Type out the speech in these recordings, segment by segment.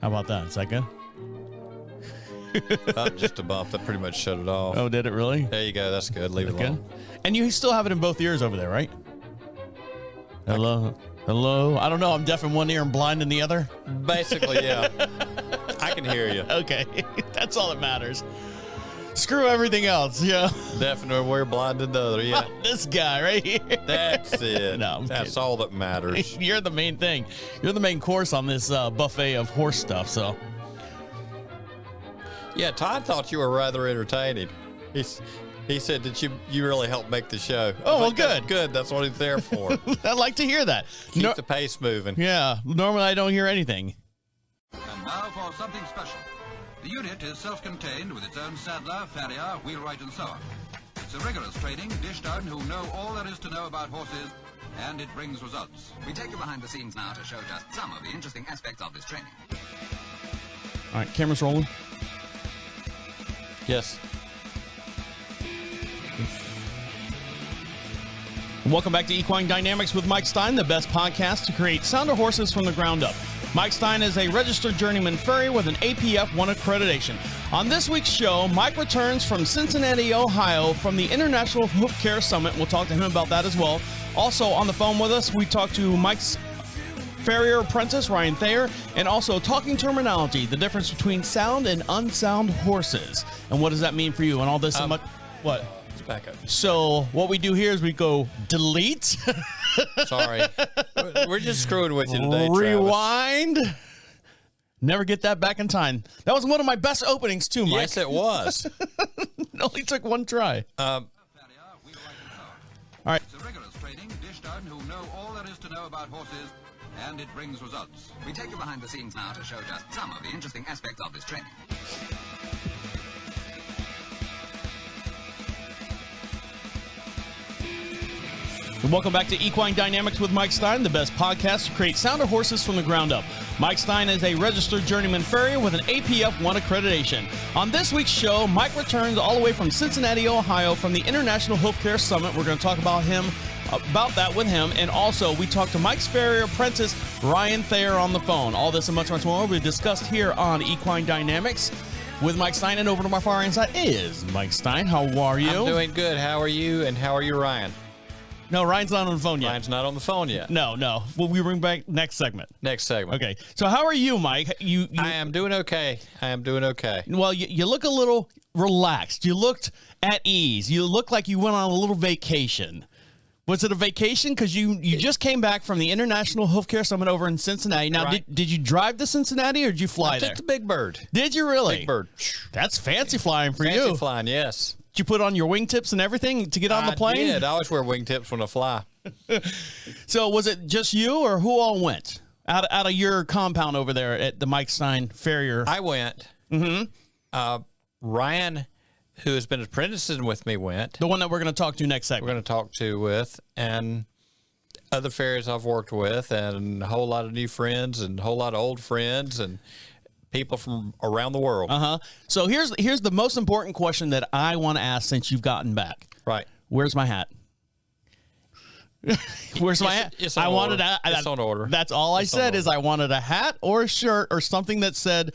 How about that? Is that good? Just a bump. That pretty much shut it off. Oh, did it really? There you go. That's good. Leave it alone. And you still have it in both ears over there, right? Hello? Hello? I don't know. I'm deaf in one ear and blind in the other. Basically, yeah. I can hear you. Okay. That's all that matters. Screw everything else, yeah. Definitely we're blind in the other, yeah. This guy right here. That's it. No, that's all that matters. You're the main thing. You're the main course on this buffet of horse stuff, so. Yeah, Todd thought you were rather entertaining. He said that you really helped make the show. Oh, well, good. Good. That's what he's there for. I'd like to hear that. Keep the pace moving. Yeah. Normally I don't hear anything. And now for something special. The unit is self-contained with its own saddler, farrier, wheelwright, and so on. It's a rigorous training dished out who know all there is to know about horses, and it brings results. We take you behind the scenes now to show just some of the interesting aspects of this training. All right, camera's rolling. Yes. Welcome back to Equine Dynamics with Mike Stine, the best podcast to create sounder horses from the ground up. Mike Stine is a registered journeyman farrier with an APF 1 accreditation. On this week's show, Mike returns from Cincinnati, Ohio from the International Hoof Care Summit. We'll talk to him about that as well. Also on the phone with us, we talk to Mike's farrier apprentice, Ryan Thayer, and also talking terminology, the difference between sound and unsound horses. And what does that mean for you? And all this and much. What? Back up. So what we do here is we go delete. Sorry. We're just screwing with you today, Rewind. Travis. Never get that back in time. That was one of my best openings too, Mike. Yes, it was. It only took one try. All right. It's a rigorous training dished out who know all there is to know about horses, and it brings results. We take you behind the scenes now to show just some of the interesting aspects of this training. Welcome back to Equine Dynamics with Mike Stine, the best podcast to create sounder horses from the ground up. Mike Stine is a registered journeyman farrier with an APF 1 accreditation. On this week's show, Mike returns all the way from Cincinnati, Ohio from the International Hoof Care Summit. We're going to talk about that with him. And also, we talk to Mike's farrier apprentice, Ryan Thayer, on the phone. All this and much, much more will be discussed here on Equine Dynamics with Mike Stine. And over to my far right side is Mike Stine. How are you? I'm doing good. How are you? And how are you, Ryan? No, Ryan's not on the phone yet. Ryan's not on the phone yet. No. Well, we bring back next segment. Next segment. Okay. So how are you, Mike? I am doing okay. Well, you look a little relaxed. You looked at ease. You look like you went on a little vacation. Was it a vacation? Because you just came back from the International Hoof Care Summit over in Cincinnati. Now, right. did you drive to Cincinnati or did you fly there? I took the Big Bird. Did you really? Big Bird. That's fancy flying for you. Fancy flying, yes. Did you put on your wingtips and everything to get on the plane? I did. I always wear wingtips when I fly. So was it just you or who all went out of your compound over there at the Mike Stine Farrier? I went. Mm-hmm. Ryan, who has been apprenticing with me, went. The one that we're going to talk to next segment. We're going to talk to with, and other farriers I've worked with, and a whole lot of new friends and a whole lot of old friends and people from around the world. So here's the most important question that I want to ask since you've gotten back. Right. Where's my hat? Where's my hat? It's on order. That's all I said is I wanted a hat or a shirt or something that said,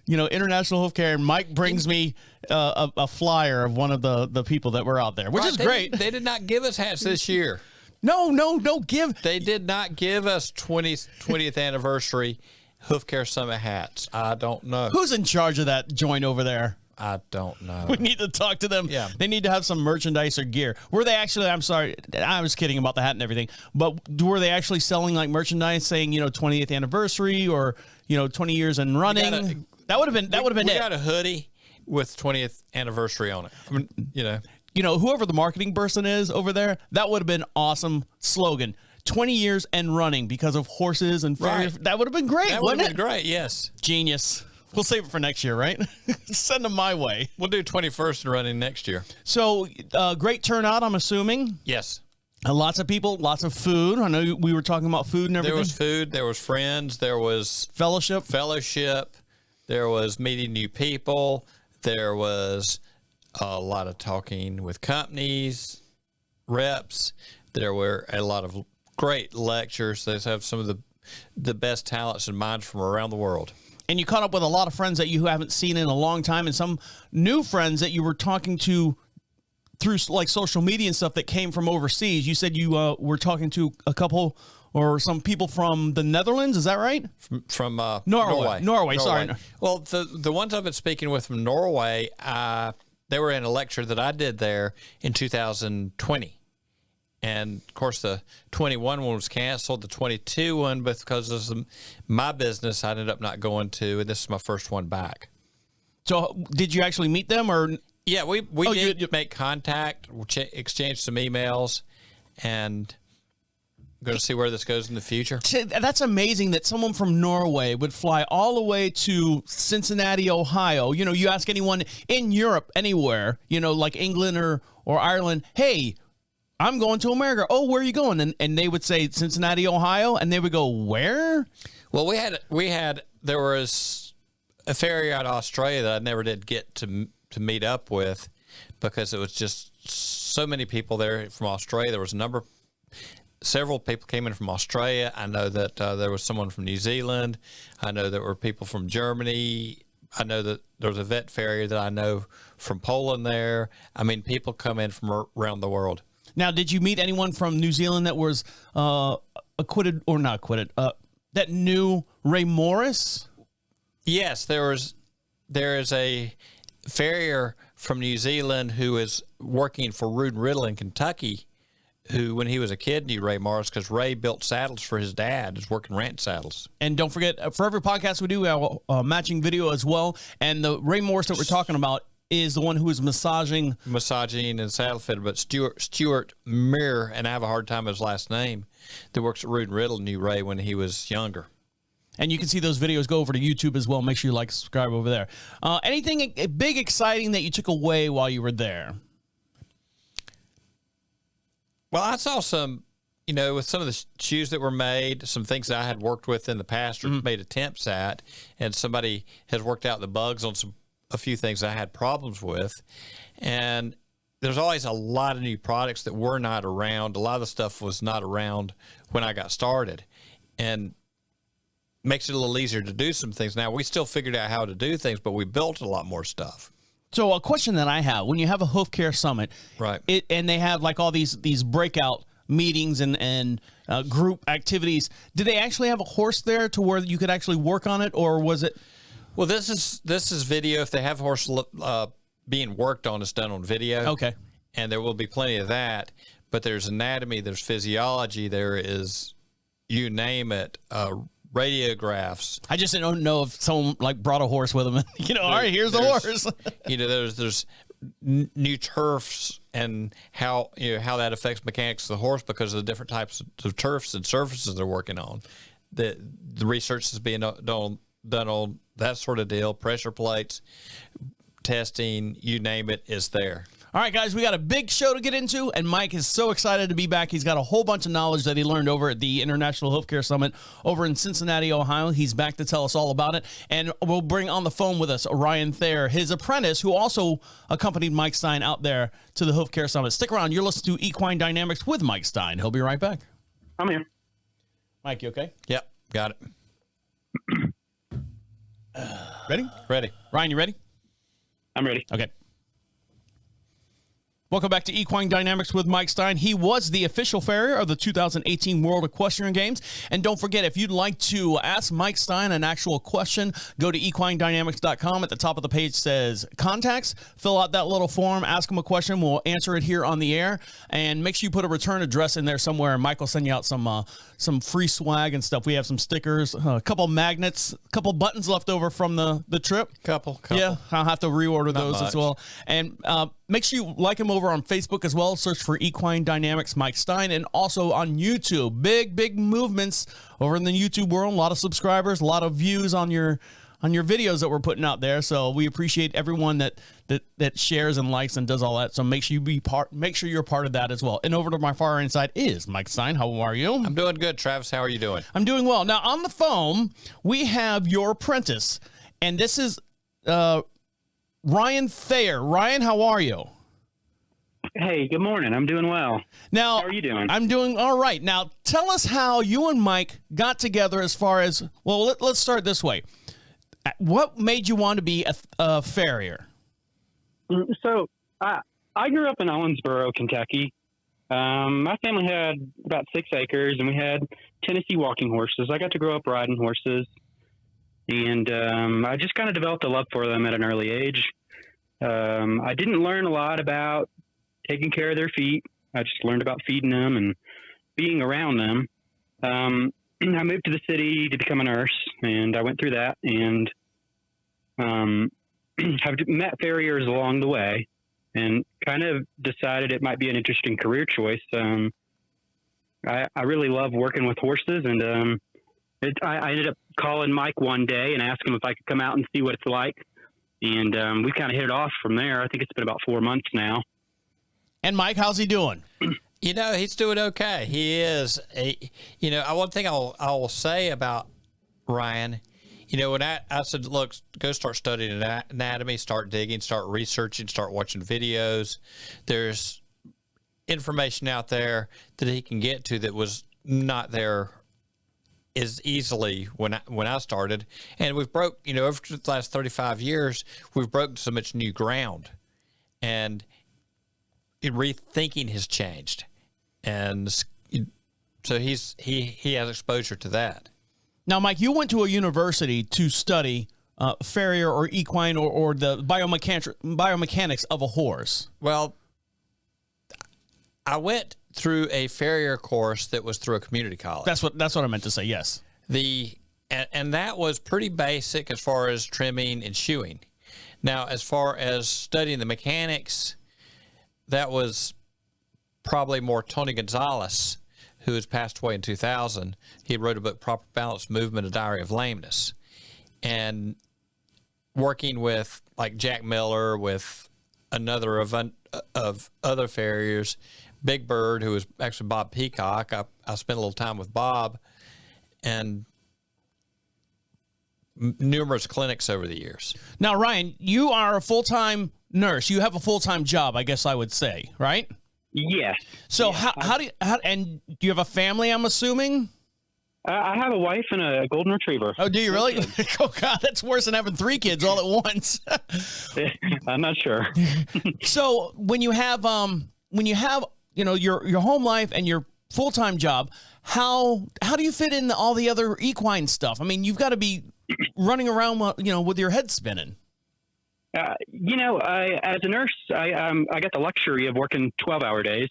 International Hoof Care. And Mike brings me a flyer of one of the people that were out there, which is great. They did not give us hats this year. No. They did not give us 20th anniversary Hoof Care Summit hats. I don't know. Who's in charge of that joint over there? I don't know. We need to talk to them. Yeah. They need to have some merchandise or gear. Were they actually, I'm sorry, I was kidding about the hat and everything, but were they actually selling like merchandise saying, 20th anniversary or, 20 years and running? That would have been it. We got a hoodie with 20th anniversary on it. I mean, whoever the marketing person is over there, that would have been awesome slogan. 20 years and running because of horses and farriers. Right. That would have been great. That would have been great. Yes. Genius. We'll save it for next year, right? Send them my way. We'll do 21st and running next year. So, great turnout, I'm assuming. Yes. Lots of people, lots of food. I know we were talking about food and everything. There was food. There was friends. There was fellowship. There was meeting new people. There was a lot of talking with companies, reps. There were a lot of great lectures. They have some of the best talents and minds from around the world. And you caught up with a lot of friends that you haven't seen in a long time, and some new friends that you were talking to through like social media and stuff that came from overseas. You said you were talking to a couple or some people from the Netherlands. Is that right? From Norway. Sorry. Well, the ones I've been speaking with from Norway, they were in a lecture that I did there in 2020. And, of course, the 21 one was canceled. The 22 one, because of my business, I ended up not going to, and this is my first one back. So did you actually meet them? Or Yeah, we did make contact, exchanged some emails, and going to see where this goes in the future. That's amazing that someone from Norway would fly all the way to Cincinnati, Ohio. You know, you ask anyone in Europe, anywhere, you know, like England or Ireland, hey, I'm going to America. Oh, where are you going? And they would say Cincinnati, Ohio, and they would go, where? Well, there was a farrier out of Australia that I never did get to meet up with because it was just so many people there from Australia. There was several people came in from Australia. I know that there was someone from New Zealand. I know there were people from Germany. I know that there was a vet farrier that I know from Poland there. I mean, people come in from around the world. Now, did you meet anyone from New Zealand that was acquitted or not acquitted? That knew Ray Morris? Yes, there is a farrier from New Zealand who is working for Rood and Riddle in Kentucky, who, when he was a kid, knew Ray Morris because Ray built saddles for his dad. Is working ranch saddles. And don't forget, for every podcast we do, we have a matching video as well. And the Ray Morris that we're talking about is the one who is massaging and saddle fitter, but Stuart Muir, and I have a hard time with his last name, that works at Rood and Riddle, knew Ray when he was younger. And you can see those videos. Go over to YouTube as well. Make sure you like, subscribe over there. Anything big, exciting that you took away while you were there? Well, I saw some, with some of the shoes that were made, some things that I had worked with in the past or made attempts at, and somebody has worked out the bugs on a few things I had problems with. And there's always a lot of new products that were not around. A lot of the stuff was not around when I got started. And makes it a little easier to do some things. Now, we still figured out how to do things, but we built a lot more stuff. So a question that I have, when you have a hoof care summit, right, and they have like all these breakout meetings and group activities, did they actually have a horse there to where you could actually work on it, or was it? Well, this is video. If they have a horse being worked on, it's done on video. Okay. And there will be plenty of that, but there's anatomy, there's physiology, there is, you name it, radiographs. I just don't know if someone like brought a horse with them. All right, here's the horse. There's new turfs and how that affects mechanics of the horse because of the different types of turfs and surfaces they're working on. The research is being done on that sort of deal. Pressure plates, testing, you name it, is there. All right, guys, we got a big show to get into, and Mike is so excited to be back. He's got a whole bunch of knowledge that he learned over at the International Hoof Care Summit over in Cincinnati, Ohio. He's back to tell us all about it, and we'll bring on the phone with us Ryan Thayer, his apprentice, who also accompanied Mike Stine out there to the Hoof Care Summit. Stick around. You're listening to Equine Dynamics with Mike Stine. He'll be right back. I'm here. Mike, you okay? Yep, got it. Ready? Ready. Ryan, you ready? I'm ready. Okay. Welcome back to Equine Dynamics with Mike Stine. He was the official farrier of the 2018 World Equestrian Games. And don't forget, if you'd like to ask Mike Stine an actual question, go to equinedynamics.com. At the top of the page says contacts. Fill out that little form. Ask him a question. We'll answer it here on the air. And make sure you put a return address in there somewhere. And Mike will send you out some free swag and stuff. We have some stickers, a couple magnets, a couple buttons left over from the trip. Couple. Yeah, I'll have to reorder those much. as well. And make sure you like him over on Facebook as well. Search for Equine Dynamics Mike Stine, and also on YouTube. Big movements over in the YouTube world. A lot of subscribers, a lot of views on your videos that we're putting out there. So we appreciate everyone that shares and likes and does all that. So make sure you're part of that as well. And over to my far right side is Mike Stine. How are you? I'm doing good, Travis. How are you doing? I'm doing well. Now on the phone we have your apprentice, and this is Ryan Thayer. Ryan, how are you? Hey, good morning. I'm doing well. Now, how are you doing? I'm doing all right. Now, tell us how you and Mike got together as far as, well, let's start this way. What made you want to be a farrier? So I grew up in Owensboro, Kentucky. My family had about 6 acres, and we had Tennessee walking horses. I got to grow up riding horses, and I just kind of developed a love for them at an early age. I didn't learn a lot about taking care of their feet. I just learned about feeding them and being around them. I moved to the city to become a nurse, and I went through that, and have met farriers along the way, and kind of decided it might be an interesting career choice. I really love working with horses, and I ended up calling Mike one day and asking him if I could come out and see what it's like. And we kind of hit it off from there. I think it's been about 4 months now. And Mike, how's he doing? He's doing okay. He is. One thing I'll say about Ryan, when I said, look, go start studying anatomy, start digging, start researching, start watching videos. There's information out there that he can get to that was not there as easily when I started. And we've broke, over the last 35 years, we've broken so much new ground, and rethinking has changed. And so he has exposure to that. Now, Mike, you went to a university to study farrier or equine or the biomechanics of a horse. Well, I went through a farrier course that was through a community college. That's what I meant to say. Yes. And that was pretty basic as far as trimming and shoeing. Now, as far as studying the mechanics, that was probably more Tony Gonzalez, who has passed away in 2000. He wrote a book, Proper Balance Movement, A Diary of Lameness. And working with like Jack Miller, with another of other farriers, Big Bird, who was actually Bob Peacock. I spent a little time with Bob, and numerous clinics over the years. Now, Ryan, you are a full-time nurse. You have a full-time job, I guess I would say, right? Yes. So how do you have a family, I'm assuming? I have a wife and a golden retriever. Oh, do you really? Oh, God, that's worse than having 3 kids all at once. I'm not sure. So when you have your home life and your full-time job, how do you fit in all the other equine stuff? I mean, you've got to be running around, with your head spinning. As a nurse, I got the luxury of working 12-hour days.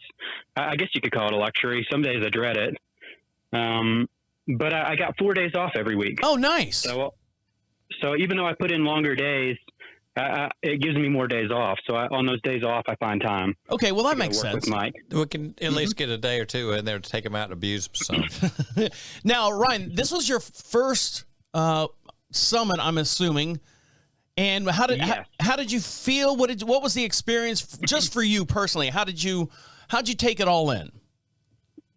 I guess you could call it a luxury. Some days I dread it. But I got 4 days off every week. Oh, nice. So even though I put in longer days, it gives me more days off. So on those days off, I find time. Okay, well, that makes sense. With Mike. We can at least get a day or two in there to take them out and abuse them some. Now, Ryan, this was your first summit, I'm assuming. And how did you feel? What was the experience just for you personally? How'd you take it all in?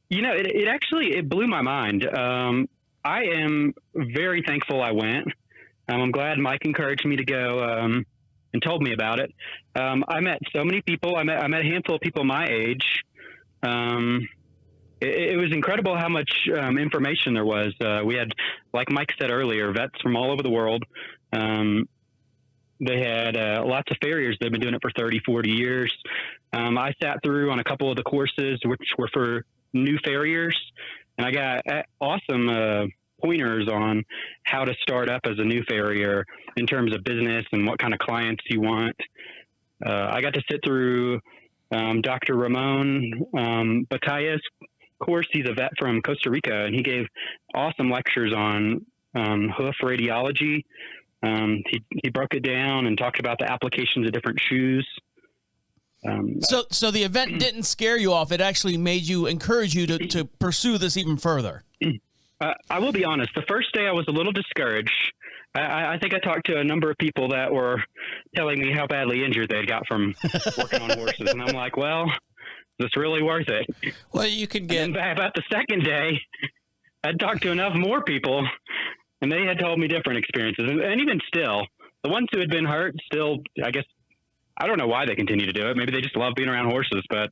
It actually blew my mind. I am very thankful I went. I'm glad Mike encouraged me to go and told me about it. I met so many people. I met a handful of people my age. It was incredible how much information there was. We had, like Mike said earlier, vets from all over the world. They had lots of farriers that have been doing it for 30, 40 years. I sat through on a couple of the courses, which were for new farriers, and I got awesome pointers on how to start up as a new farrier in terms of business and what kind of clients you want. I got to sit through Dr. Ramon Bataya's course. He's a vet from Costa Rica, and he gave awesome lectures on hoof radiology. He broke it down and talked about the applications of different shoes. So the event didn't scare you off. It actually made you encourage you to pursue this even further. I will be honest. The first day I was a little discouraged. I think I talked to a number of people that were telling me how badly injured they got from working on horses. And I'm like, well, is this really worth it? Well, you can get... And about the second day, I'd talked to enough more people, and they had told me different experiences. And even still, the ones who had been hurt still, I guess, I don't know why they continue to do it. Maybe they just love being around horses. But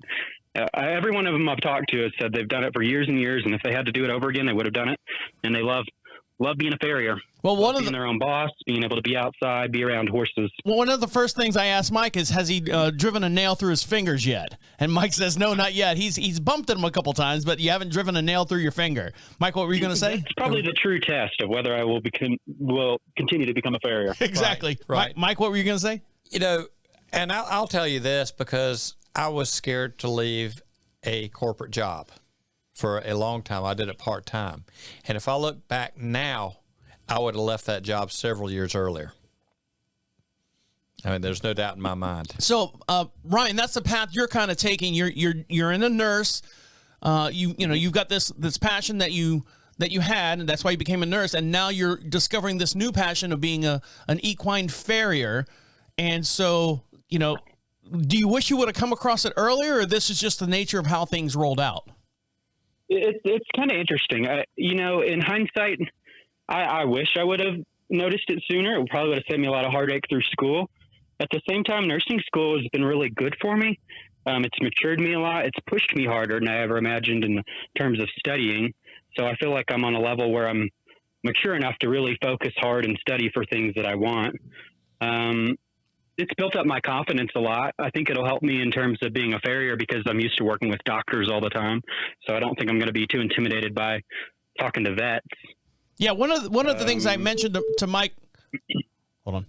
every one of them I've talked to has said they've done it for years and years, and if they had to do it over again, they would have done it. And they love love being a farrier. Well, Being their own boss, being able to be outside, be around horses. Well, one of the first things I asked Mike is, has he driven a nail through his fingers yet? And Mike says, no, not yet. He's bumped him a couple times, but you haven't driven a nail through your finger. Mike, what were you going to say? It's probably the true test of whether I will continue to become a farrier. Exactly. Right. Mike, what were you going to say? You know, and I'll tell you this because I was scared to leave a corporate job for a long time. I did it part-time. And if I look back now, I would have left that job several years earlier. I mean, there's no doubt in my mind. So, Ryan, that's the path you're kind of taking. You're in a nurse. You've got this passion that you had, and that's why you became a nurse. And now you're discovering this new passion of being an equine farrier. And so, do you wish you would have come across it earlier, or this is just the nature of how things rolled out? It's kind of interesting. In hindsight, I wish I would have noticed it sooner. It probably would have saved me a lot of heartache through school. At the same time, nursing school has been really good for me. It's matured me a lot. It's pushed me harder than I ever imagined in terms of studying. So I feel like I'm on a level where I'm mature enough to really focus hard and study for things that I want. It's built up my confidence a lot. I think it'll help me in terms of being a farrier because I'm used to working with doctors all the time. So I don't think I'm going to be too intimidated by talking to vets. Yeah, one of the things I mentioned to Mike. Hold on.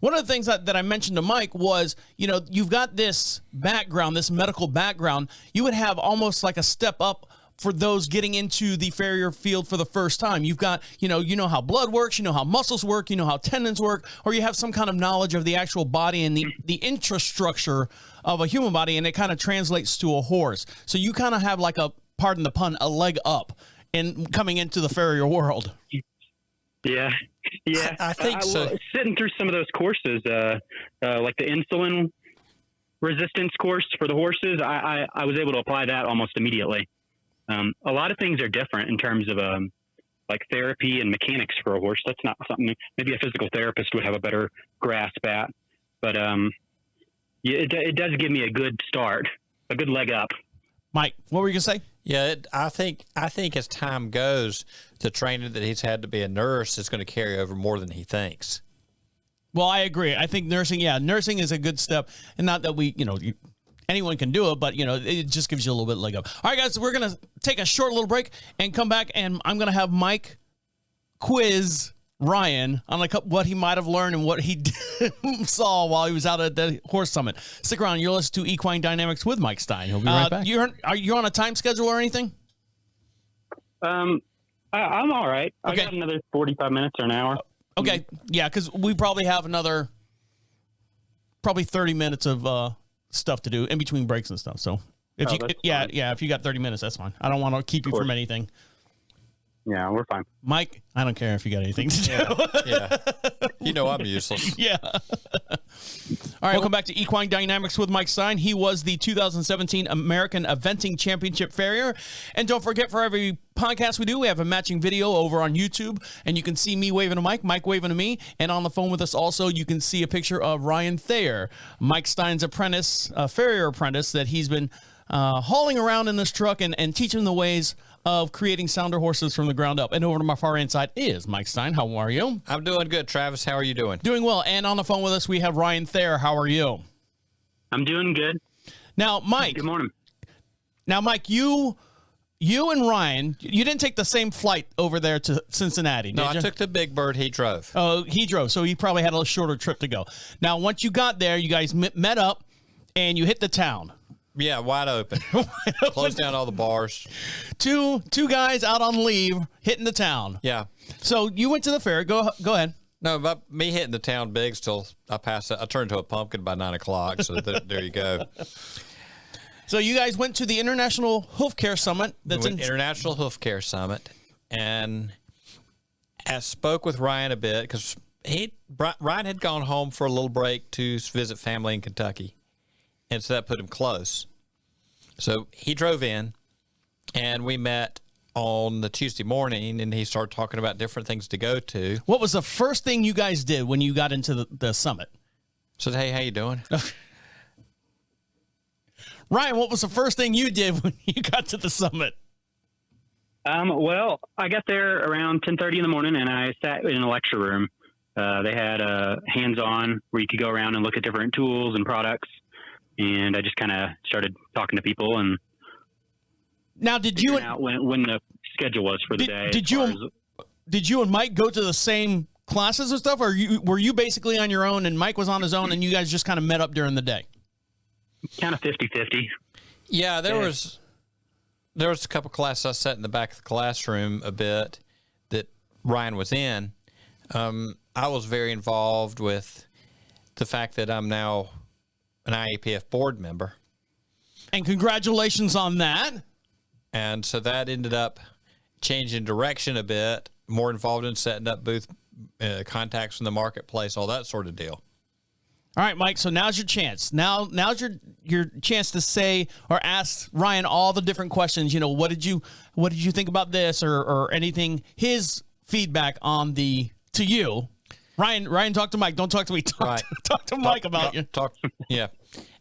One of the things that I mentioned to Mike was, you've got this background, this medical background. You would have almost like a step up for those getting into the farrier field for the first time. You've got, you know how blood works, you know how muscles work, you know how tendons work, or you have some kind of knowledge of the actual body and the infrastructure of a human body, and it kind of translates to a horse. So you kind of have like pardon the pun, a leg up in coming into the farrier world. Yeah. I think so. Sitting through some of those courses, like the insulin resistance course for the horses, I was able to apply that almost immediately. A lot of things are different in terms of like therapy and mechanics for a horse. That's not something maybe a physical therapist would have a better grasp at. But it does give me a good start, a good leg up. Mike, what were you going to say? Yeah, I think as time goes, the training that he's had to be a nurse is going to carry over more than he thinks. Well, I agree. I think nursing is a good step, and not that anyone can do it, but it just gives you a little bit of leg up. All right, guys, we're gonna take a short little break and come back, and I'm gonna have Mike quiz Ryan on what he might have learned and what he saw while he was out at the horse summit. Stick around. You're listening to Equine Dynamics with Mike Stine. He'll be right back. Are you on a time schedule or anything? I'm all right. Okay. I got another 45 minutes or an hour. Okay. Yeah, because we probably have another 30 minutes of stuff to do in between breaks and stuff. So if if you got 30 minutes, that's fine. I don't want to keep you from anything. Yeah, we're fine. Mike, I don't care if you got anything to do. Yeah. I'm useless. Yeah. All right, welcome back to Equine Dynamics with Mike Stine. He was the 2017 American Eventing Championship Farrier. And don't forget, for every podcast we do, we have a matching video over on YouTube, and you can see me waving to Mike waving to me, and on the phone with us also, you can see a picture of Ryan Thayer, Mike Stine's apprentice, farrier apprentice, that he's been hauling around in this truck and teaching the ways of creating sounder horses from the ground up. And over to my far end side is Mike Stine. How are you? I'm doing good, Travis. How are you doing? Doing well. And on the phone with us, we have Ryan Thayer. How are you? I'm doing good. Now, Mike. Good morning. Now, Mike, you and Ryan, you didn't take the same flight over there to Cincinnati, did you? No, I took the big bird. He drove. Oh, he drove. So he probably had a little shorter trip to go. Now, once you got there, you guys met up and you hit the town. Yeah, wide open. Closed down all the bars. Two guys out on leave hitting the town. Yeah. So you went to the fair. Go ahead. No, but me hitting the town big till I passed. I turned to a pumpkin by 9 o'clock. So there you go. So you guys went to the International Hoof Care Summit. International Hoof Care Summit, and I spoke with Ryan a bit because Ryan had gone home for a little break to visit family in Kentucky. And so that put him close. So he drove in, and we met on the Tuesday morning, and he started talking about different things to go to. What was the first thing you guys did when you got into the summit? Said, hey, how you doing? Ryan, what was the first thing you did when you got to the summit? Well, I got there around 10:30 in the morning, and I sat in a lecture room. They had hands-on where you could go around and look at different tools and products, and I just kind of started talking to people and now did you out when the schedule was for the day. Did you and Mike go to the same classes and stuff, or were you basically on your own and Mike was on his own and you guys just kind of met up during the day? Kind of 50-50. Yeah, there was a couple classes I sat in the back of the classroom a bit that Ryan was in. I was very involved with the fact that I'm now an IAPF board member. And congratulations on that. And so that ended up changing direction a bit, more involved in setting up booth contacts in the marketplace, all that sort of deal. All right, Mike, so now's your chance. Now's your chance to say or ask Ryan all the different questions. You know, what did you think about this or anything, his feedback on to you. Ryan, talk to Mike. Don't talk to me. Talk to Mike about you. Yeah.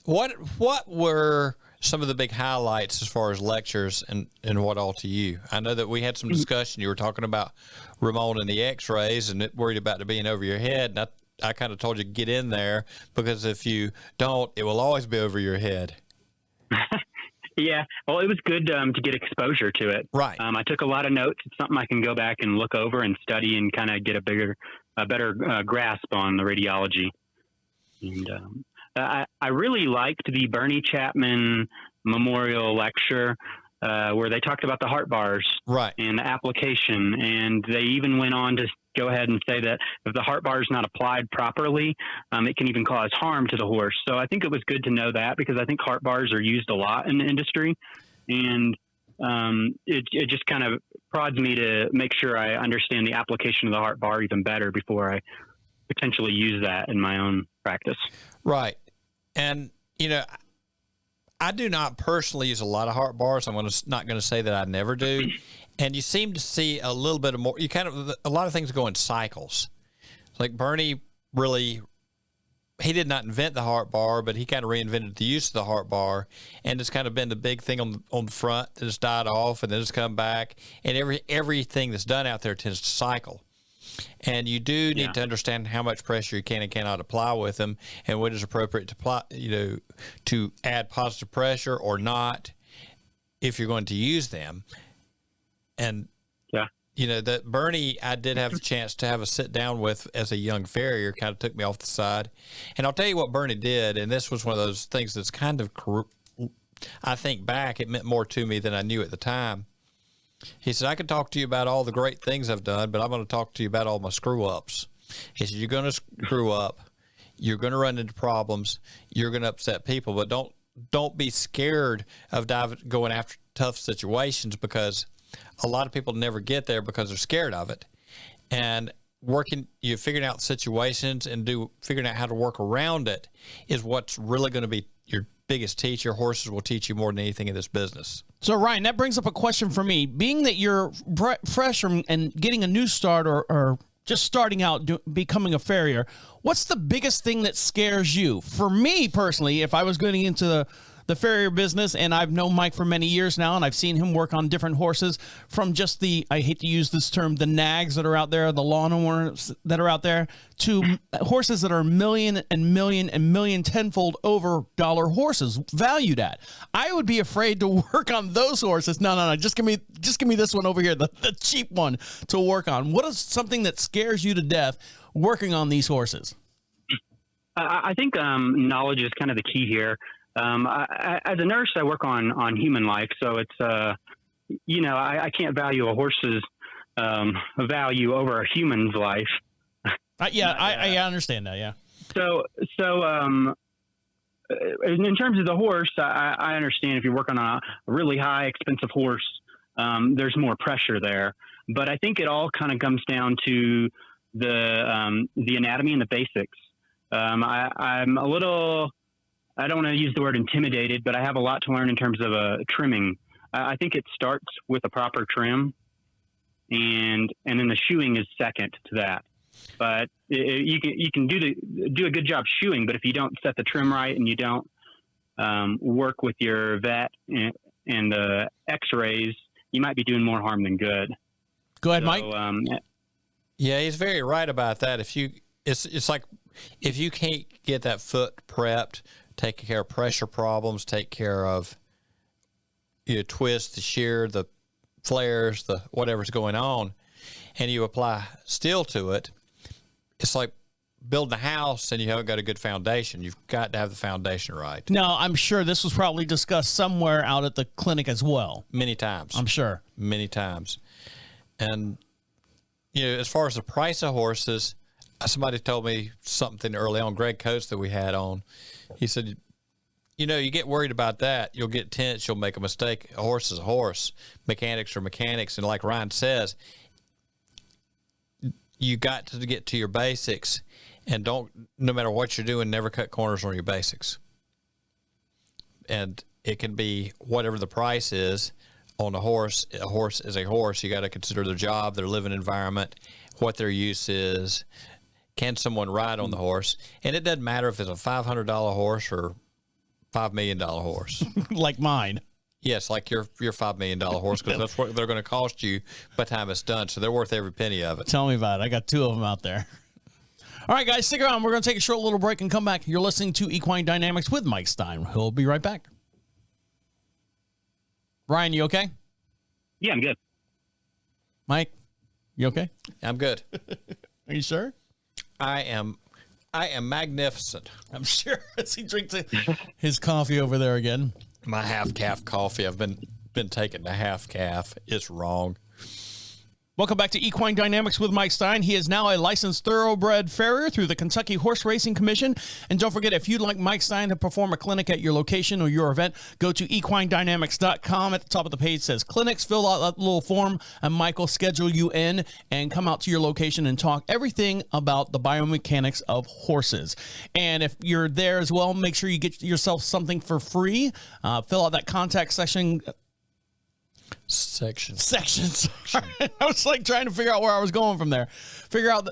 What were some of the big highlights as far as lectures and what all to you? I know that we had some discussion. You were talking about Ramon and the x-rays and worried about it being over your head. And I kind of told you get in there because if you don't, it will always be over your head. Yeah. Well, it was good to get exposure to it. Right. I took a lot of notes. It's something I can go back and look over and study and kind of get a better grasp on the radiology. And I really liked the Bernie Chapman Memorial Lecture where they talked about the heart bars and the application. And they even went on to go ahead and say that if the heart bar is not applied properly, it can even cause harm to the horse. So I think it was good to know that because I think heart bars are used a lot in the industry. And it just kind of prods me to make sure I understand the application of the heart bar even better before I potentially use that in my own practice. Right. And, you know, I do not personally use a lot of heart bars. I'm not going to say that I never do. And you seem to see a little bit of more. A lot of things go in cycles. Like Bernie he did not invent the heart bar, but he kind of reinvented the use of the heart bar, and it's kind of been the big thing on the front that has died off, and then it's come back. And everything that's done out there tends to cycle. And you do need to understand how much pressure you can and cannot apply with them, and what is appropriate to apply, to add positive pressure or not, if you're going to use them. And that Bernie, I did have the chance to have a sit down with as a young farrier. Kind of took me off the side, and I'll tell you what Bernie did. And this was one of those things that's kind of, I think back, it meant more to me than I knew at the time. He said, I can talk to you about all the great things I've done, but I'm going to talk to you about all my screw-ups. He said, you're going to screw up. You're going to run into problems. You're going to upset people, but don't be scared of going after tough situations, because a lot of people never get there because they're scared of it. And figuring out situations and figuring out how to work around it is what's really going to be your biggest teacher. Horses will teach you more than anything in this business. So, Ryan, that brings up a question for me. Being that you're fresh and getting a new start or just starting out becoming a farrier, what's the biggest thing that scares you? For me personally, if I was going into the farrier business, and I've known Mike for many years now, and I've seen him work on different horses, from just I hate to use this term, the nags that are out there, the lawnmowers that are out there, to horses that are million tenfold over dollar horses valued at. I would be afraid to work on those horses. No, just give me this one over here, the cheap one to work on. What is something that scares you to death working on these horses? I think knowledge is kind of the key here. As a nurse, I work on human life, so it's I can't value a horse's value over a human's life. I understand that. Yeah. So in terms of the horse, I understand if you're working on a really high, expensive horse, there's more pressure there. But I think it all kind of comes down to the anatomy and the basics. I'm a little, I don't want to use the word intimidated, but I have a lot to learn in terms of trimming. I think it starts with a proper trim, and then the shoeing is second to that. But you can do a good job shoeing, but if you don't set the trim right and you don't work with your vet and the X-rays, you might be doing more harm than good. Go ahead, Mike. Yeah, he's very right about that. It's like if you can't get that foot prepped, take care of pressure problems, take care of twist, the shear, the flares, the whatever's going on, and you apply steel to it, it's like building a house and you haven't got a good foundation. You've got to have the foundation right. Now, I'm sure this was probably discussed somewhere out at the clinic as well. Many times. I'm sure. Many times. And, as far as the price of horses, somebody told me something early on, Greg Coates that we had on. He said, you get worried about that. You'll get tense. You'll make a mistake. A horse is a horse. Mechanics are mechanics. And like Ryan says, you got to get to your basics, and no matter what you're doing, never cut corners on your basics. And it can be whatever the price is on a horse. A horse is a horse. You got to consider their job, their living environment, what their use is. Can someone ride on the horse? And it doesn't matter if it's a $500 horse or $5 million horse. Like mine. Yes, like your $5 million horse, because that's what they're going to cost you by the time it's done. So they're worth every penny of it. Tell me about it. I got 2 of them out there. All right, guys, stick around. We're going to take a short little break and come back. You're listening to Equine Dynamics with Mike Stine. He'll be right back. Ryan, you okay? Yeah, I'm good. Mike, you okay? I'm good. Are you sure? I am magnificent. I'm sure as he drinks his coffee over there again. My half-calf coffee, I've been taking the half-calf. It's wrong. Welcome back to Equine Dynamics with Mike Stine. He is now a licensed thoroughbred farrier through the Kentucky Horse Racing Commission. And don't forget, if you'd like Mike Stine to perform a clinic at your location or your event, go to equinedynamics.com. At the top of the page says clinics. Fill out that little form, and Mike will schedule you in and come out to your location and talk everything about the biomechanics of horses. And if you're there as well, make sure you get yourself something for free. Fill out that contact section. Section. I was like trying to figure out where I was going from there. Figure out,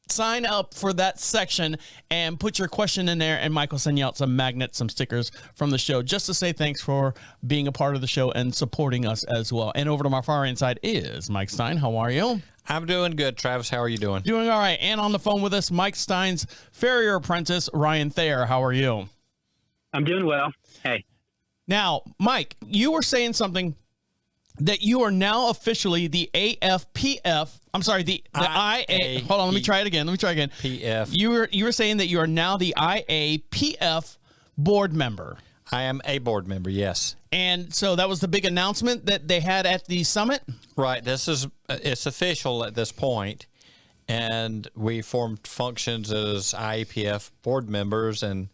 sign up for that section and put your question in there, and Mike will send you out some magnets, some stickers from the show, just to say thanks for being a part of the show and supporting us as well. And over to my far end side is Mike Stine. How are you? I'm doing good, Travis. How are you doing? Doing all right. And on the phone with us, Mike Stine's farrier apprentice, Ryan Thayer. How are you? I'm doing well. Hey. Now, Mike, you were saying something that you are now officially the AFPF. I'm sorry, the IA. Hold on, let me try again. PF. You were saying that you are now the IAPF board member. I am a board member, yes. And so that was the big announcement that they had at the summit? Right. It's official at this point, and we formed functions as IAPF board members. And,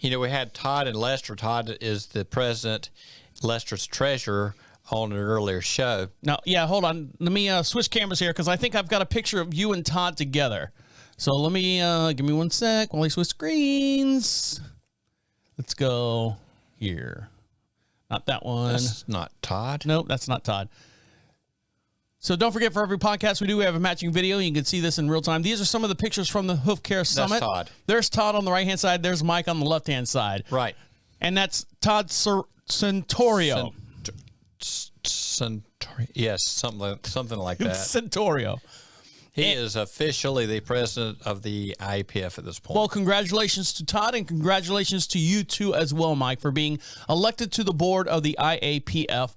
we had Todd and Lester. Todd is the president, Lester's treasurer, on an earlier show. Now, yeah, hold on. Let me switch cameras here, because I think I've got a picture of you and Todd together. So let me, give me one sec while I switch screens. Let's go here. Not that one. That's not Todd. Nope, that's not Todd. So don't forget, for every podcast we do, we have a matching video. You can see this in real time. These are some of the pictures from the Hoof Care Summit. That's Todd. There's Todd on the right-hand side. There's Mike on the left-hand side. Right. And that's Todd Centorio. Yes, something like that. Centorio. He is officially the president of the IAPF at this point. Well, congratulations to Todd, and congratulations to you too as well, Mike, for being elected to the board of the IAPF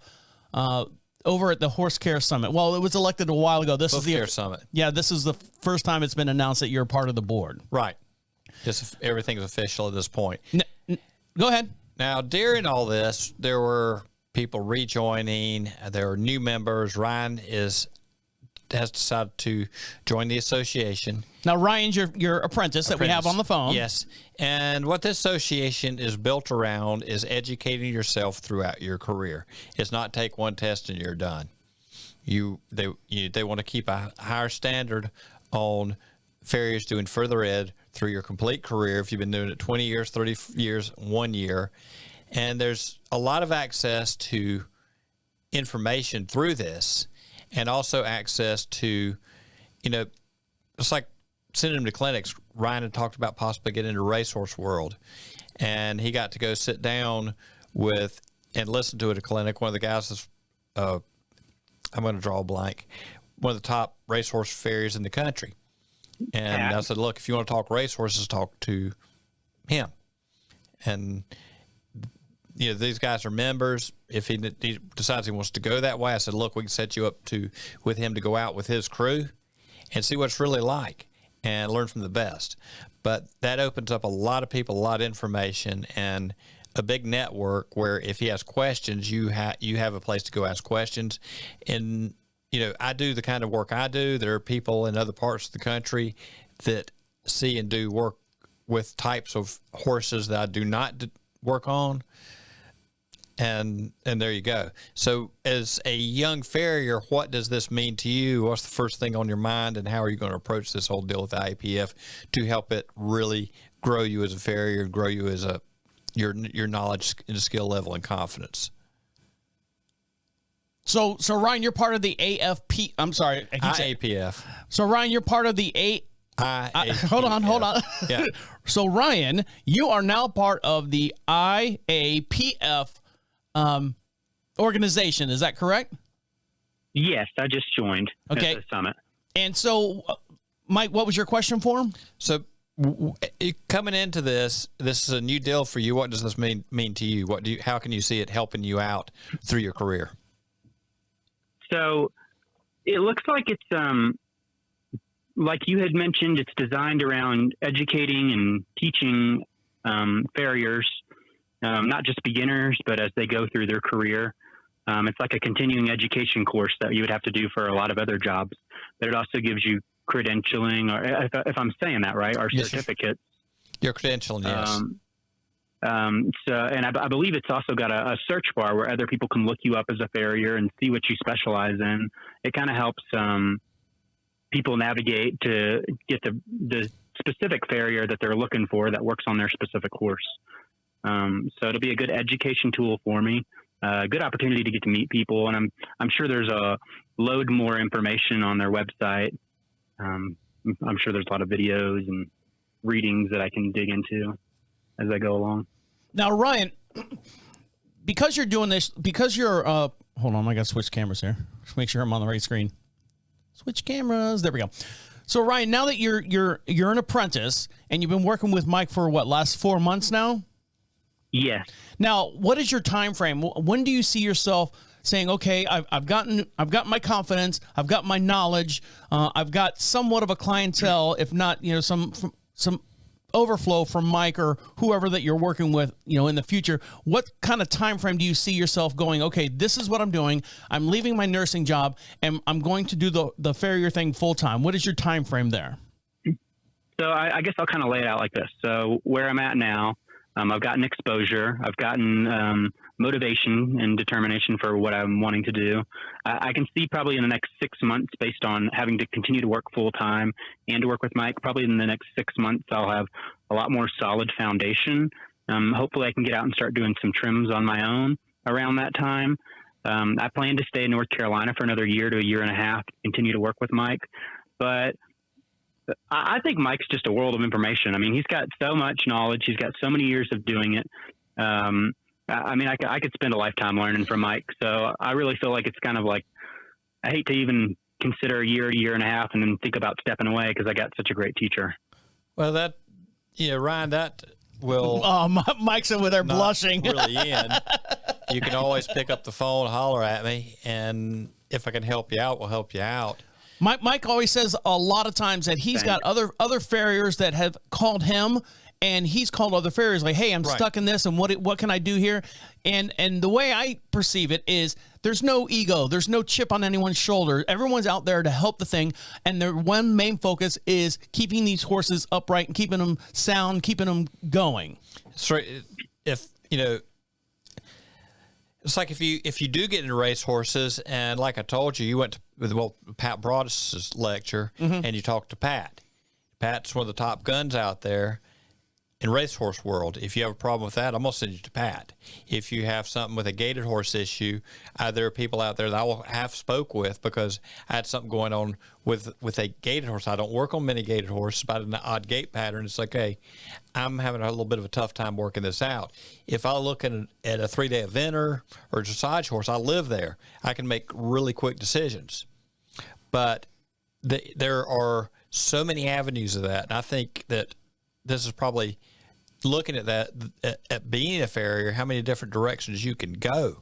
over at the Horse Care Summit. Well, it was elected a while ago. This is the Care Summit. Yeah, this is the first time it's been announced that you're part of the board. Right. Everything's official at this point. Go ahead. Now, during all this, there were people rejoining. There were new members. Ryan has decided to join the association. Now, Ryan's your apprentice that we have on the phone. Yes. And what this association is built around is educating yourself throughout your career. It's not take one test and you're done. They want to keep a higher standard on farriers doing further ed through your complete career. If you've been doing it 20 years, 30 years, 1 year. And there's a lot of access to information through this, and also access to, it's like sending him to clinics. Ryan had talked about possibly getting into racehorse world, and he got to go sit down with and listen to at a clinic. One of the guys is I'm going to draw a blank, one of the top racehorse farriers in the country. And I said, look, if you want to talk racehorses, talk to him. And, you know, these guys are members. If he decides he wants to go that way, I said, look, we can set you up with him to go out with his crew and see what it's really like and learn from the best. But that opens up a lot of people, a lot of information, and a big network where if he has questions, you have a place to go ask questions. And, you know, I do the kind of work I do. There are people in other parts of the country that see and do work with types of horses that I do not work on. And there you go. So as a young farrier, what does this mean to you? What's the first thing on your mind, and how are you going to approach this whole deal with IAPF to help it really grow you as a farrier, grow you as your knowledge and skill level and confidence? So Ryan, you're part of the AFP. I'm sorry, IAPF. So Ryan, you're part of the hold on. Yeah. So Ryan, you are now part of the IAPF organization. Is that correct? Yes, I just joined at the summit. And so, Mike, what was your question for him? So coming into this is a new deal for you. What does this mean to you? How can you see it helping you out through your career? So it looks like it's, like you had mentioned, it's designed around educating and teaching farriers, not just beginners, but as they go through their career. It's like a continuing education course that you would have to do for a lot of other jobs, but it also gives you credentialing, or if I'm saying that right, or certificates. Your credentialing, yes. And I believe it's also got a search bar where other people can look you up as a farrier and see what you specialize in. It kind of helps people navigate to get the specific farrier that they're looking for that works on their specific horse. So it'll be a good education tool for me. Good opportunity to get to meet people, and I'm sure there's a load more information on their website. I'm sure there's a lot of videos and readings that I can dig into as I go along. Now, Ryan, because you're doing this, because you're hold on, I got to switch cameras here. Just make sure I'm on the right screen. Switch cameras. There we go. So, Ryan, now that you're an apprentice and you've been working with Mike for last 4 months now? Yeah. Now, what is your time frame? When do you see yourself saying, okay, I've got my confidence, I've got my knowledge, I've got somewhat of a clientele, if not, some overflow from Mike or whoever that you're working with, in the future? What kind of time frame do you see yourself going, okay, this is what I'm doing, I'm leaving my nursing job and I'm going to do the farrier thing full time? What is your time frame there? So I guess I'll kind of lay it out like this. So where I'm at now, I've gotten exposure, I've gotten motivation and determination for what I'm wanting to do. I can see probably in the next 6 months, based on having to continue to work full time and to work with Mike, probably in the next 6 months, I'll have a lot more solid foundation. Hopefully I can get out and start doing some trims on my own around that time. I plan to stay in North Carolina for another year to a year and a half, continue to work with Mike. But I think Mike's just a world of information. I mean, he's got so much knowledge. He's got so many years of doing it. I could spend a lifetime learning from Mike. So I really feel like it's kind of like, I hate to even consider a year and a half and then think about stepping away because I got such a great teacher. Well, Ryan, that will. Oh, Mike's over there blushing. Really end. You can always pick up the phone, holler at me, and if I can help you out, we'll help you out. Mike always says a lot of times that he's got other farriers that have called him, and he's called other farriers like, hey, I'm stuck in this, and what can I do here? And the way I perceive it is there's no ego. There's no chip on anyone's shoulder. Everyone's out there to help the thing, and their one main focus is keeping these horses upright and keeping them sound, keeping them going. So it's like if you do get into race horses, and like I told you, you went to Pat Broadus' lecture, and you talked to Pat. Pat's one of the top guns out there, in racehorse world. If you have a problem with that, I'm going to send you to Pat. If you have something with a gaited horse issue, there are people out there that I will have spoke with because I had something going on with a gaited horse. I don't work on many gaited horses, but an odd gait pattern. It's like, hey, I'm having a little bit of a tough time working this out. If I look at a 3-day eventer or dressage horse, I live there. I can make really quick decisions. But there are so many avenues of that, and I think that this is probably looking at that, at being a farrier, how many different directions you can go.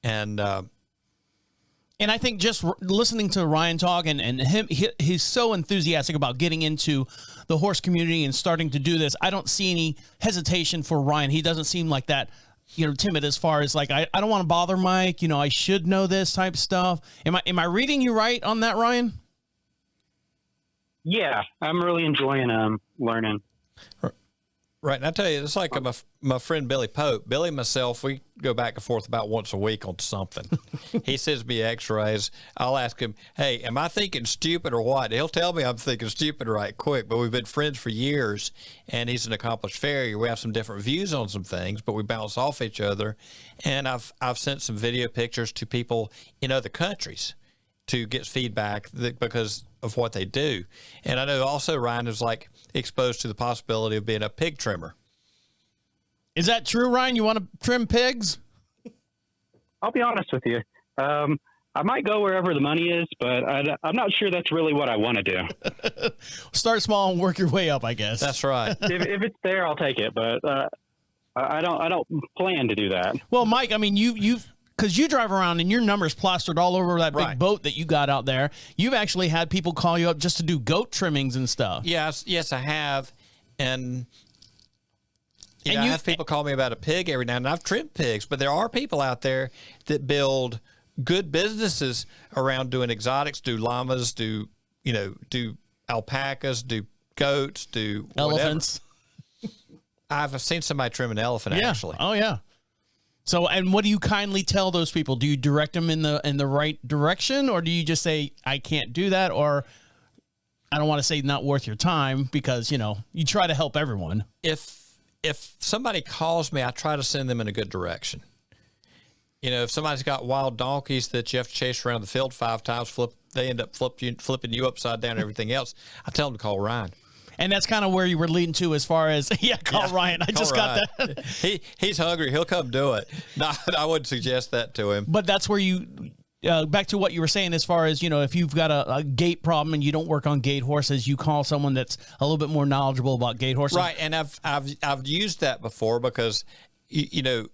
And I think just listening to Ryan talk and him, he's so enthusiastic about getting into the horse community and starting to do this. I don't see any hesitation for Ryan. He doesn't seem like that, timid as far as like, I don't want to bother Mike. I should know this type of stuff. Am I reading you right on that, Ryan? Yeah, I'm really enjoying learning. Right, and I tell you, it's like my friend Billy Pope. Billy and myself, we go back and forth about once a week on something. He sends me x-rays. I'll ask him, hey, am I thinking stupid or what? He'll tell me I'm thinking stupid right quick, but we've been friends for years, and he's an accomplished farrier. We have some different views on some things, but we bounce off each other. And I've sent some video pictures to people in other countries to get feedback because of what they do. And I know also Ryan is like exposed to the possibility of being a pig trimmer. Is that true, Ryan? You want to trim pigs? I'll be honest with you. I might go wherever the money is, but I'm not sure that's really what I want to do. Start small and work your way up, I guess. That's right. if it's there, I'll take it, but I don't plan to do that. Well, Mike, I mean, you've because you drive around and your number's plastered all over that big boat that you got out there. You've actually had people call you up just to do goat trimmings and stuff. Yes, I have. And I have people call me about a pig every now and then. I've trimmed pigs, but there are people out there that build good businesses around doing exotics, do llamas, do alpacas, do goats, do elephants. I've seen somebody trim an elephant, actually. Oh, yeah. So, and what do you kindly tell those people? Do you direct them in the right direction, or do you just say, I can't do that, or I don't want to say not worth your time, because, you try to help everyone. If somebody calls me, I try to send them in a good direction. If somebody's got wild donkeys that you have to chase around the field 5 times, they end up flipping you upside down and everything else, I tell them to call Ryan. And that's kind of where you were leading to as far as, call Ryan. I just got that. He's hungry. He'll come do it. No, I wouldn't suggest that to him. But that's where you, back to what you were saying as far as, if you've got a gait problem and you don't work on gait horses, you call someone that's a little bit more knowledgeable about gait horses. Right, and I've used that before because, you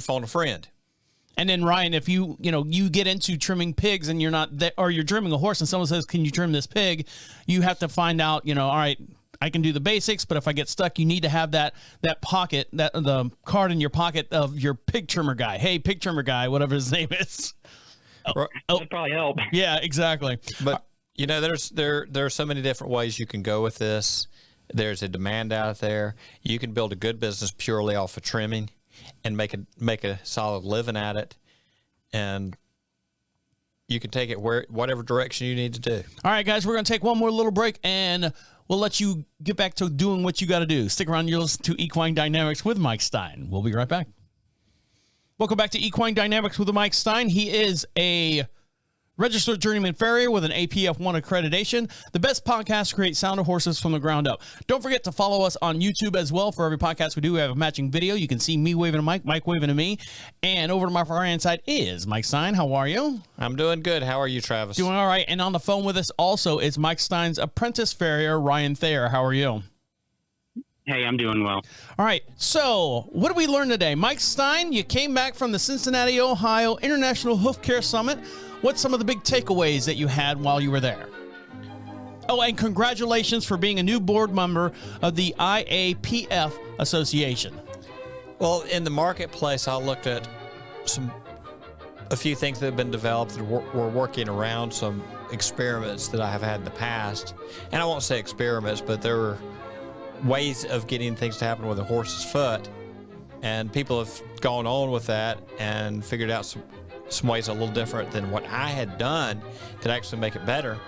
phone a friend. And then Ryan, if you get into trimming pigs and you're not there, or you're trimming a horse and someone says, "Can you trim this pig?" You have to find out, all right, I can do the basics, but if I get stuck, you need to have that pocket, the card in your pocket of your pig trimmer guy. Hey, pig trimmer guy, whatever his name is. That'd probably help. Yeah, exactly. But there are so many different ways you can go with this. There's a demand out there. You can build a good business purely off of trimming and make a solid living at it, and you can take it whatever direction you need to do. All right, guys, we're going to take one more little break, and we'll let you get back to doing what you got to do. Stick around. You're listening to Equine Dynamics with Mike Stine. We'll be right back. Welcome back to Equine Dynamics with Mike Stine. He is a registered journeyman farrier with an APF 1 accreditation. The best podcast to create sounder horses from the ground up. Don't forget to follow us on YouTube as well. For every podcast we do, we have a matching video. You can see me waving to Mike waving to me. And over to my far hand side is Mike Stine. How are you? I'm doing good. How are you, Travis? Doing all right. And on the phone with us also is Mike Stine's apprentice farrier, Ryan Thayer. How are you? Hey, I'm doing well. All right. So what did we learn today? Mike Stine, you came back from the Cincinnati, Ohio International Hoof Care Summit. What's some of the big takeaways that you had while you were there? Oh, and congratulations for being a new board member of the IAPF Association. Well, in the marketplace, I looked at a few things that have been developed that we're working around some experiments that I have had in the past. And I won't say experiments, but there were ways of getting things to happen with a horse's foot. And people have gone on with that and figured out some ways a little different than what I had done that actually make it better.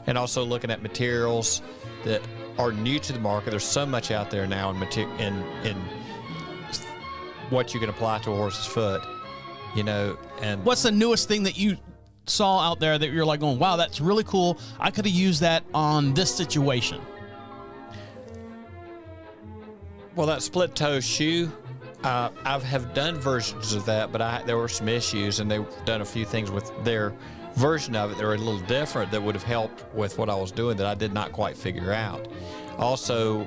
And also looking at materials that are new to the market. There's so much out there now in what you can apply to a horse's foot, and what's the newest thing that you saw out there that you're like going, wow, that's really cool. I could have used that on this situation. Well, that split toe shoe, I have done versions of that, but there were some issues, and they've done a few things with their version of it that were a little different that would have helped with what I was doing that I did not quite figure out. Also,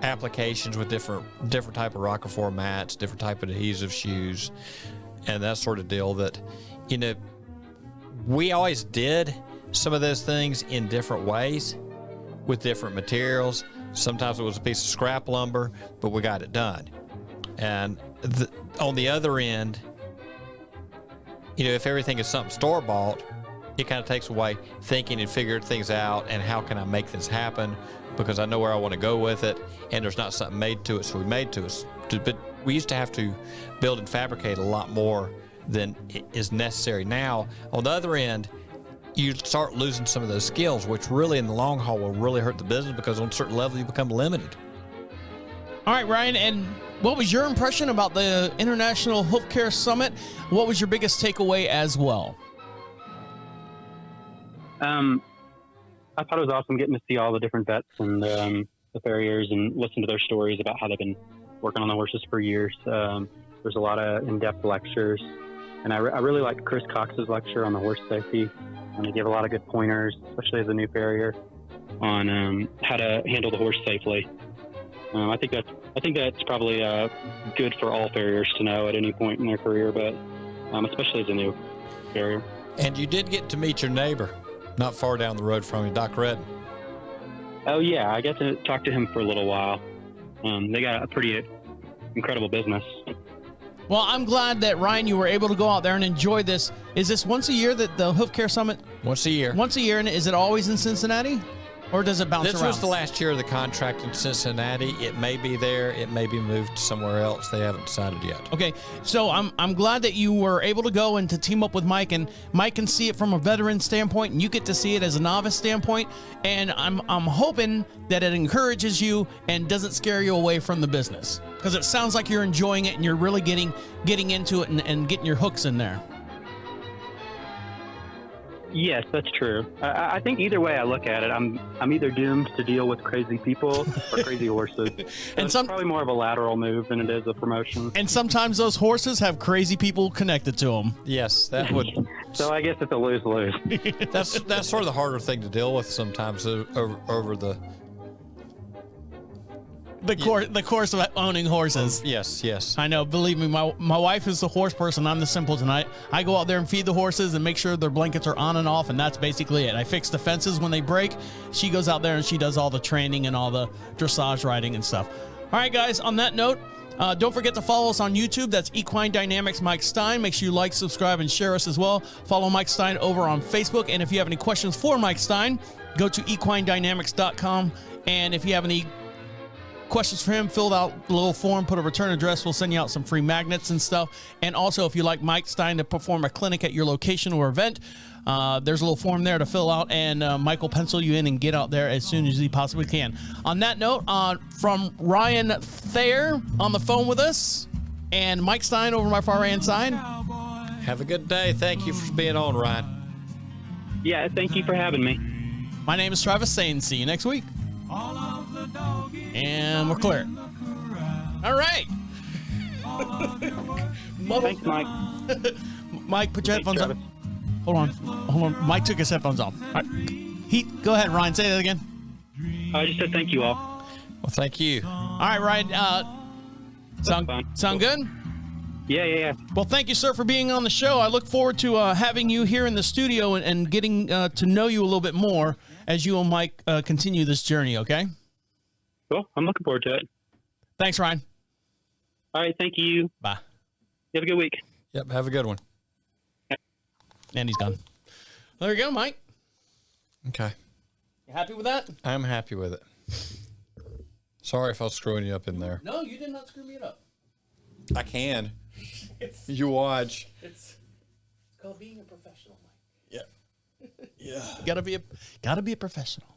applications with different type of rocker formats, different type of adhesive shoes, and that sort of deal that, we always did some of those things in different ways with different materials. Sometimes it was a piece of scrap lumber, but we got it done. And on the other end, if everything is something store-bought, it kind of takes away thinking and figuring things out and how can I make this happen, because I know where I want to go with it, and there's not something made to it, so we made to us. But we used to have to build and fabricate a lot more than is necessary now. On the other end, you start losing some of those skills, which really in the long haul will really hurt the business, because on a certain level you become limited. All right, Ryan, and what was your impression about the International Hoof Care Summit? What was your biggest takeaway as well? I thought it was awesome getting to see all the different vets and the farriers and listen to their stories about how they've been working on the horses for years. There's a lot of in-depth lectures, and I really liked Chris Cox's lecture on the horse safety. And he gave a lot of good pointers, especially as a new farrier, on how to handle the horse safely. I think that's probably good for all farriers to know at any point in their career, but especially as a new farrier. And you did get to meet your neighbor, not far down the road from you, Doc Redden. Oh yeah, I got to talk to him for a little while. They got a pretty incredible business. Well, I'm glad that, Ryan, you were able to go out there and enjoy this. Is this once a year that the Hoof Care Summit? Once a year. Once a year, and is it always in Cincinnati? Or does it bounce around? This was the last year of the contract in Cincinnati. It may be there. It may be moved somewhere else. They haven't decided yet. Okay, so I'm glad that you were able to go and to team up with Mike, and Mike can see it from a veteran standpoint, and you get to see it as a novice standpoint. And I'm hoping that it encourages you and doesn't scare you away from the business, because it sounds like you're enjoying it and you're really getting into it and getting your hooks in there. Yes, that's true. I think either way I look at it, I'm either doomed to deal with crazy people or crazy horses. And it's probably more of a lateral move than it is a promotion. And sometimes those horses have crazy people connected to them. Yes, that would. So I guess it's a lose-lose. That's sort of the harder thing to deal with sometimes over the course of owning horses. Yes. I know. Believe me, my wife is the horse person. I'm the simpleton. I go out there and feed the horses and make sure their blankets are on and off, and that's basically it. I fix the fences when they break. She goes out there and she does all the training and all the dressage riding and stuff. All right, guys, on that note, don't forget to follow us on YouTube. That's Equine Dynamics Mike Stine. Make sure you like, subscribe, and share us as well. Follow Mike Stine over on Facebook. And if you have any questions for Mike Stine, go to equinedynamics.com. And if you have any questions for him, filled out the little form, put a return address. We'll send you out some free magnets and stuff. And also, if you like Mike Stine to perform a clinic at your location or event, there's a little form there to fill out, and Mike will pencil you in and get out there as soon as he possibly can. On that note, from Ryan Thayer on the phone with us, and Mike Stine over my far right side. Have a good day. Thank you for being on, Ryan. Yeah, thank you for having me. My name is Travis saying see you next week. And we're clear. All right. Thanks, Mike. Mike, put your headphones on. Hold on. Mike took his headphones off. All right. Go ahead, Ryan. Say that again. I just said thank you all. Well, thank you. All right, Ryan. Sound good? Yeah. Well, thank you, sir, for being on the show. I look forward to having you here in the studio and getting to know you a little bit more as you and Mike continue this journey, okay? Cool. I'm looking forward to it. Thanks, Ryan. All right. Thank you. Bye. You have a good week. Yep. Have a good one. And he's gone. There you go, Mike. Okay. You happy with that? I'm happy with it. Sorry if I was screwing you up in there. No, you did not screw me up. I can. You watch. It's called being a professional, Mike. Yeah. You gotta be a professional.